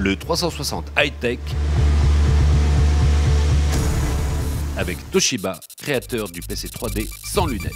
le 360 high-tech avec Toshiba, créateur du PC 3D sans lunettes.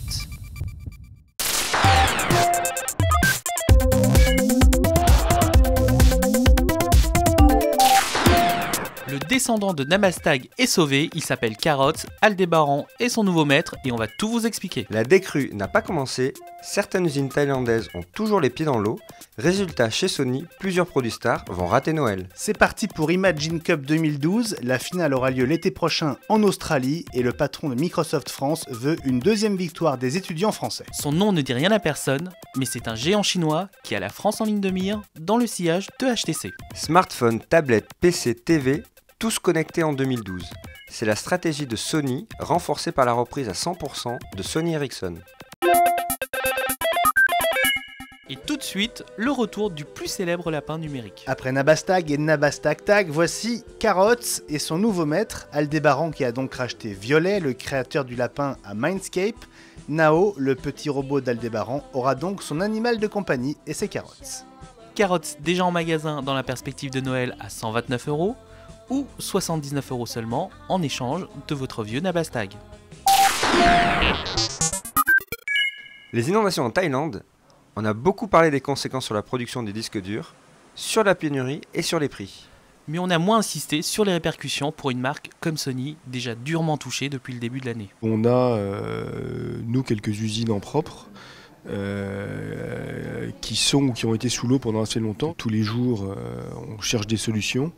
Le descendant de Namastag est sauvé, il s'appelle Carrots, Aldébaran est son nouveau maître et on va tout vous expliquer. La décrue n'a pas commencé, certaines usines thaïlandaises ont toujours les pieds dans l'eau. Résultat, chez Sony, plusieurs produits stars vont rater Noël. C'est parti pour Imagine Cup 2012, la finale aura lieu l'été prochain en Australie et le patron de Microsoft France veut une deuxième victoire des étudiants français. Son nom ne dit rien à personne, mais c'est un géant chinois qui a la France en ligne de mire dans le sillage de HTC. Smartphone, tablette, PC, TV, tous connectés en 2012. C'est la stratégie de Sony, renforcée par la reprise à 100% de Sony Ericsson. Et tout de suite, le retour du plus célèbre lapin numérique. Après Nabastag et Nabastag Tag, voici Carrots et son nouveau maître, Aldébaran qui a donc racheté Violet, le créateur du lapin à Mindscape. Nao, le petit robot d'Aldébaran, aura donc son animal de compagnie et ses Carrots. Carrots déjà en magasin dans la perspective de Noël à 129 € ou 79 € seulement en échange de votre vieux Nabastag. Les inondations en Thaïlande, on a beaucoup parlé des conséquences sur la production des disques durs, sur la pénurie et sur les prix. Mais on a moins insisté sur les répercussions pour une marque comme Sony, déjà durement touchée depuis le début de l'année. On a, nous, quelques usines en propre qui sont ou qui ont été sous l'eau pendant assez longtemps. Tous les jours, on cherche des solutions.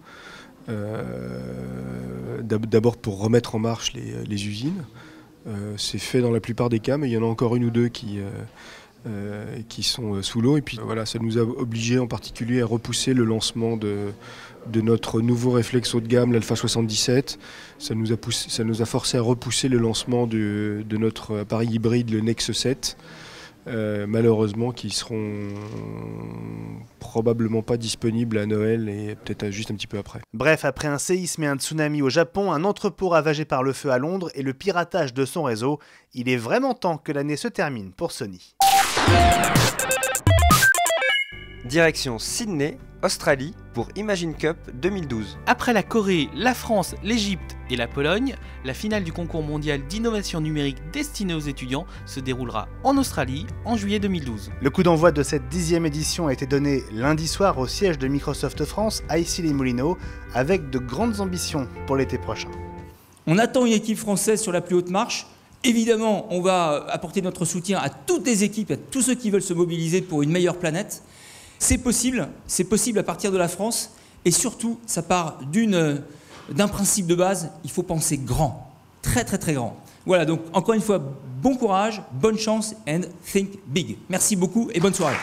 D'abord pour remettre en marche les usines. C'est fait dans la plupart des cas, mais il y en a encore une ou deux qui sont sous l'eau. Et puis voilà, ça nous a obligés en particulier à repousser le lancement de notre nouveau réflexe haut de gamme, l'Alpha 77. Ça nous a forcé à repousser le lancement de notre appareil hybride, le Nex 7. Malheureusement, qui seront probablement pas disponibles à Noël et peut-être juste un petit peu après. Bref, après un séisme et un tsunami au Japon, un entrepôt ravagé par le feu à Londres et le piratage de son réseau, il est vraiment temps que l'année se termine pour Sony. Direction Sydney, Australie, pour Imagine Cup 2012. Après la Corée, la France, l'Égypte et la Pologne, la finale du concours mondial d'innovation numérique destiné aux étudiants se déroulera en Australie en juillet 2012. Le coup d'envoi de cette 10e édition a été donné lundi soir au siège de Microsoft France à Issy-les-Moulineaux, avec de grandes ambitions pour l'été prochain. On attend une équipe française sur la plus haute marche. Évidemment, on va apporter notre soutien à toutes les équipes, à tous ceux qui veulent se mobiliser pour une meilleure planète. C'est possible à partir de la France, et surtout, ça part d'un principe de base, il faut penser grand, très très très grand. Voilà, donc encore une fois, bon courage, bonne chance, and think big. Merci beaucoup et bonne soirée.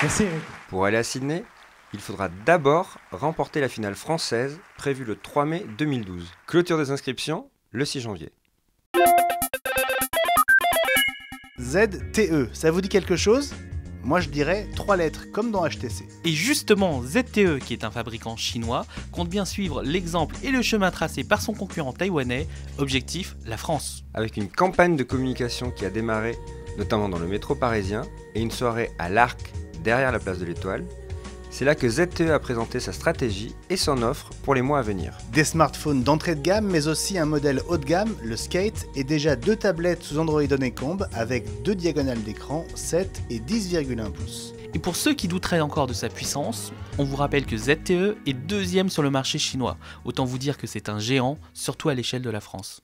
Merci Eric. Pour aller à Sydney, il faudra d'abord remporter la finale française, prévue le 3 mai 2012. Clôture des inscriptions, le 6 janvier. ZTE, ça vous dit quelque chose ? Moi je dirais 3 lettres, comme dans HTC. Et justement, ZTE, qui est un fabricant chinois, compte bien suivre l'exemple et le chemin tracé par son concurrent taïwanais. Objectif, la France. Avec une campagne de communication qui a démarré notamment dans le métro parisien et une soirée à l'Arc derrière la place de l'Étoile, c'est là que ZTE a présenté sa stratégie et son offre pour les mois à venir. Des smartphones d'entrée de gamme, mais aussi un modèle haut de gamme, le Skate, et déjà 2 tablettes sous Android Honeycomb avec 2 diagonales d'écran, 7 et 10,1 pouces. Et pour ceux qui douteraient encore de sa puissance, on vous rappelle que ZTE est 2e sur le marché chinois. Autant vous dire que c'est un géant, surtout à l'échelle de la France.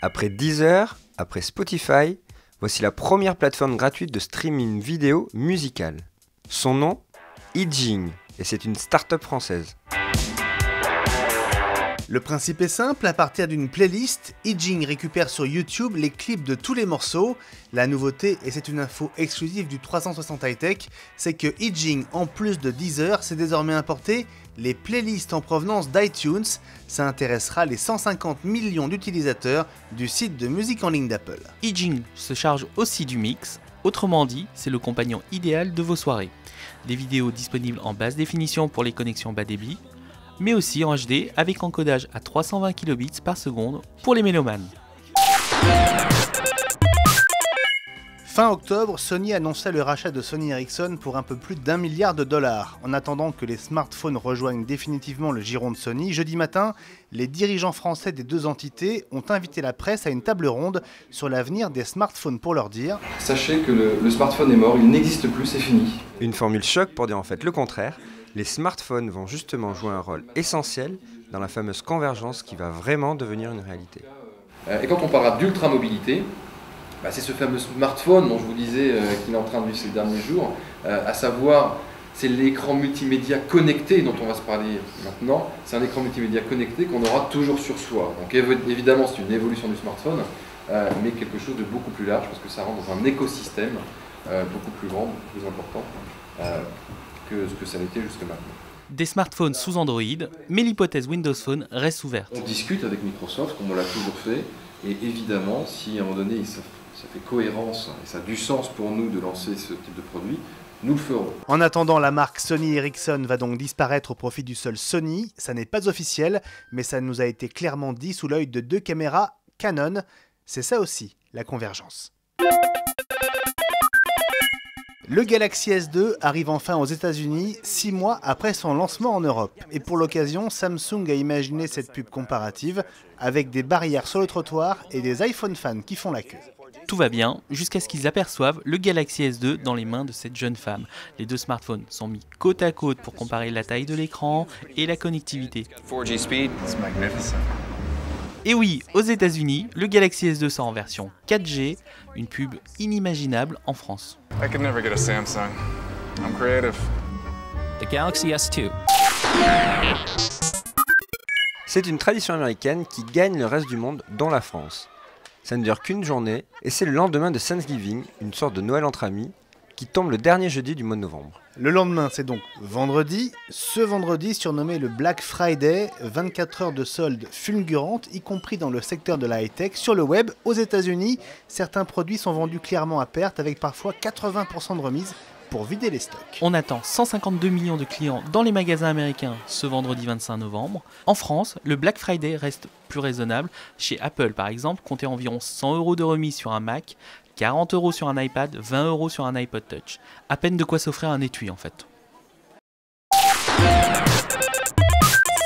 Après Deezer, après Spotify, voici la première plateforme gratuite de streaming vidéo musical. Son nom, Ijing, et c'est une start-up française. Le principe est simple, à partir d'une playlist, Ijing récupère sur YouTube les clips de tous les morceaux. La nouveauté, et c'est une info exclusive du 360 High-Tech, c'est que Ijing, en plus de Deezer, s'est désormais importé les playlists en provenance d'iTunes. Ça intéressera les 150 millions d'utilisateurs du site de musique en ligne d'Apple. Ijing se charge aussi du mix, autrement dit, c'est le compagnon idéal de vos soirées. Des vidéos disponibles en basse définition pour les connexions bas débit, mais aussi en HD avec encodage à 320 kbps par seconde pour les mélomanes. Fin octobre, Sony annonçait le rachat de Sony Ericsson pour un peu plus d'$1 milliard. En attendant que les smartphones rejoignent définitivement le giron de Sony, jeudi matin, les dirigeants français des deux entités ont invité la presse à une table ronde sur l'avenir des smartphones pour leur dire « Sachez que le smartphone est mort, il n'existe plus, c'est fini. » Une formule choc pour dire en fait le contraire. Les smartphones vont justement jouer un rôle essentiel dans la fameuse convergence qui va vraiment devenir une réalité. Et quand on parlera d'ultra-mobilité, c'est ce fameux smartphone dont je vous disais qu'il est en train de vivre ces derniers jours, à savoir, c'est l'écran multimédia connecté dont on va se parler maintenant. C'est un écran multimédia connecté qu'on aura toujours sur soi. Donc évidemment, c'est une évolution du smartphone, mais quelque chose de beaucoup plus large, parce que ça rentre dans un écosystème beaucoup plus grand, beaucoup plus important que ce que ça l'était jusque maintenant. Des smartphones sous Android, mais l'hypothèse Windows Phone reste ouverte. On discute avec Microsoft, comme on l'a toujours fait, et évidemment, si à un moment donné, ça fait cohérence et ça a du sens pour nous de lancer ce type de produit, nous le ferons. En attendant, la marque Sony Ericsson va donc disparaître au profit du seul Sony. Ça n'est pas officiel, mais ça nous a été clairement dit sous l'œil de deux caméras Canon. C'est ça aussi, la convergence. Le Galaxy S2 arrive enfin aux États-Unis 6 mois après son lancement en Europe. Et pour l'occasion, Samsung a imaginé cette pub comparative avec des barrières sur le trottoir et des iPhone fans qui font la queue. Tout va bien, jusqu'à ce qu'ils aperçoivent le Galaxy S2 dans les mains de cette jeune femme. Les deux smartphones sont mis côte à côte pour comparer la taille de l'écran et la connectivité. 4G speed, it's magnificent. Et oui, aux États-Unis, le Galaxy S2 sort en version 4G, une pub inimaginable en France. I could never get a Samsung. I'm creative. The Galaxy S2. C'est une tradition américaine qui gagne le reste du monde, dont la France. Ça ne dure qu'une journée, et c'est le lendemain de Thanksgiving, une sorte de Noël entre amis, qui tombe le dernier jeudi du mois de novembre. Le lendemain, c'est donc vendredi. Ce vendredi, surnommé le Black Friday, 24 heures de soldes fulgurantes, y compris dans le secteur de la high-tech. Sur le web, aux États-Unis, certains produits sont vendus clairement à perte, avec parfois 80% de remise pour vider les stocks. On attend 152 millions de clients dans les magasins américains ce vendredi 25 novembre. En France, le Black Friday reste plus raisonnable. Chez Apple, par exemple, comptez environ 100 € de remise sur un Mac, 40 € sur un iPad, 20 € sur un iPod Touch. À peine de quoi s'offrir un étui en fait.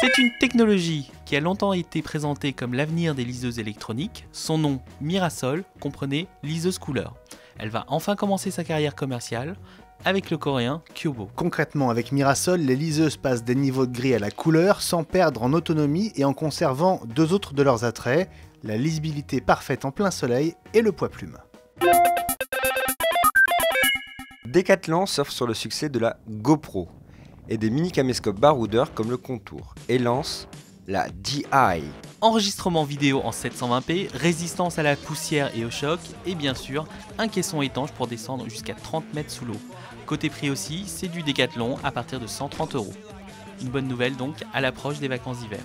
C'est une technologie qui a longtemps été présentée comme l'avenir des liseuses électroniques. Son nom, Mirasol, comprenait liseuse couleur. Elle va enfin commencer sa carrière commerciale avec le coréen Kyobo. Concrètement, avec Mirasol, les liseuses passent des niveaux de gris à la couleur sans perdre en autonomie et en conservant deux autres de leurs attraits, la lisibilité parfaite en plein soleil et le poids plume. Decathlon surfe sur le succès de la GoPro et des mini-caméscopes baroudeurs comme le Contour et lance la DI. Enregistrement vidéo en 720p, résistance à la poussière et au choc, et bien sûr, un caisson étanche pour descendre jusqu'à 30 mètres sous l'eau. Côté prix aussi, c'est du Decathlon à partir de 130 €. Une bonne nouvelle donc à l'approche des vacances d'hiver.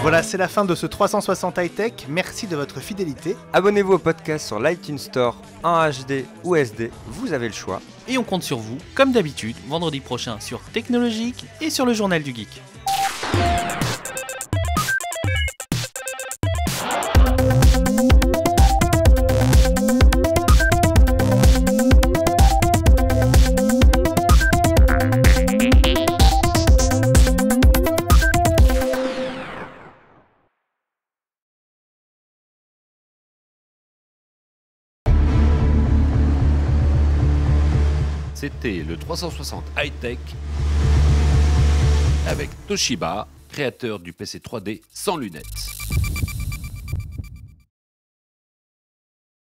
Voilà, c'est la fin de ce 360 high-tech. Merci de votre fidélité. Abonnez-vous au podcast sur l'iTunes Store en HD ou SD, vous avez le choix. Et on compte sur vous, comme d'habitude, vendredi prochain sur Technologique et sur le Journal du Geek. C'était le 360 High-Tech avec Toshiba, créateur du PC 3D sans lunettes.